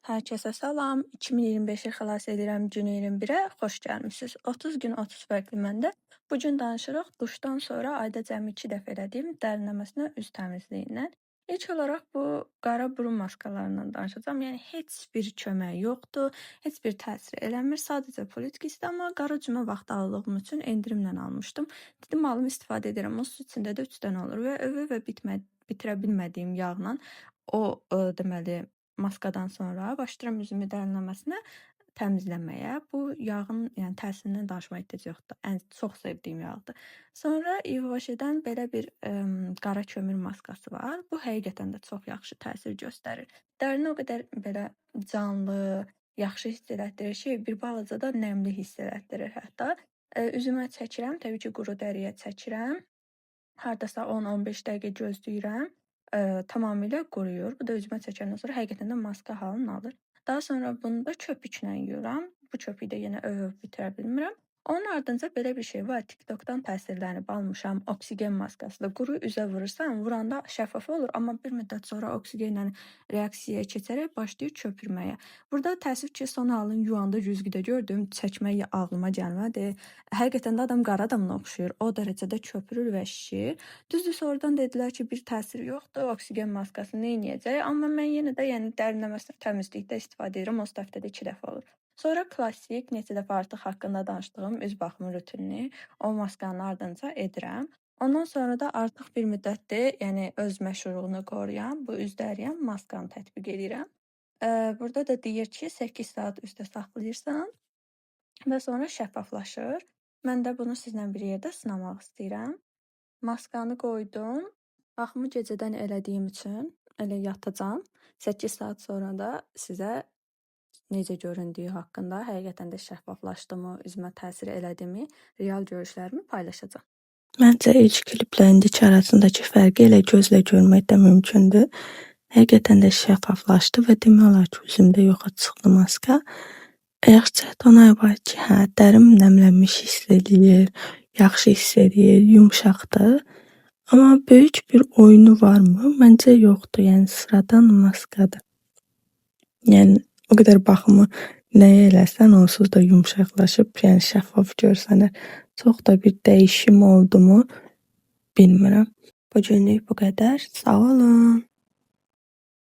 Hər kəsə salam. 2025-i xilas edirəm gün 21-ə. Xoş gəlmisiniz. 30 gün 30 fərqli məndə. Bu gün danışırıq duşdan sonra ayda cəmi 2 dəfə elədiyim dərinləməsinə üz təmizliyindən. İlk olaraq bu qara burun maskalarından danışacağam. Yəni heç bir köməyi yoxdur, heç bir təsir eləmir. Sadəcə politkisdir, amma qara cümə vaxtı aldığım üçün endirimlə almışdım. Dedim alım istifadə edirəm. O su içində də 3 dənə olur və öve bitirə bilmədiyim yağla deməli maskadan sonra başlayıram üzümü dərinləməsinə təmizləməyə. Bu yağın, yəni təsirindən danışmağa ehtiyac yoxdur. Ən çox sevdiyim yağdır. Sonra Yvaşedən belə bir qara kömür maskası var. Bu həqiqətən də çox yaxşı təsir göstərir. Dərini o qədər belə canlı, yaxşı hiss elətdirir ki, bir balaca da nəmli hiss elətdirir hətta. Üzümə çəkirəm, təbii ki, quru dəriyə çəkirəm. Hardasa 10-15 dəqiqə gözləyirəm. Tamamilə quruyur. Bu da üzümə çəkəndən sonra həqiqətən də maska halını alır. Daha sonra bunu da köpüklə yuyuram. Bu köpüyü də yenə övüb bitirə bilmirəm. Onun ardınca belə bir şey var. TikTokdan təsirlənib almışam. Oksigen maskası da quru üzə vurursan, vuranda şəffaf olur, amma bir müddət sonra oksigenlə reaksiyaya keçərək başlayır köpürməyə. Burada təəssüf ki, son halını yuyanda güzgüdə gördüm, çəkmək ağlıma gəlmədi. Həqiqətən də adam qara adamına oxşuyur. O dərəcədə köpürür və şişir. Düzdür, sonradan dedilər ki, bir təsiri yoxdur, oksigen maskası nə edəcək? Amma mən yenə də yəni dərinləməsinə təmizlikdə istifadə edirəm. O həftədə 2 dəfə olur. Sonra klassik, neçə dəfə artıq haqqında danışdığım üz baxımı rutinini o maskanın ardınca edirəm. Ondan sonra da artıq bir müddətdir, yəni öz məşhurluğunu qoruyan bu üzdəriyən maskanı tətbiq edirəm. Burada da deyir ki, 8 saat üstə saxlayırsan və sonra şəffaflaşır. Mən də bunu sizlə bir yerdə sınamaq istəyirəm. Maskanı qoydum. Baxımı gecədən elədiyim üçün elə yatacam. 8 saat sonra da sizə necə göründüyü haqqında, həqiqətən də şəffaflaşdımı, üzümə təsir elədimi, real görüşlərimi paylaşacağam. Məncə ilk kliplə indiki arasındakı fərqi elə gözlə görmək də mümkündür. Həqiqətən də şəffaflaşdı və demək olar ki, üzümdə yoxa çıxdı maska. Yaxşı ona var ki, dərim nəmlənmiş hiss eləyir, yaxşı hiss eləyir, yumşaqdır. Amma böyük bir oyunu varmı? Məncə yoxdur. Yəni sıradan maskadır. Yəni o qədər baxımı nəyə eləsən onsuz da yumşaqlaşıb, yəni şəffaf görsənir. Çox da bir dəyişim oldu mu bilmirəm. Bu günlük bu qədər. Sağ olun.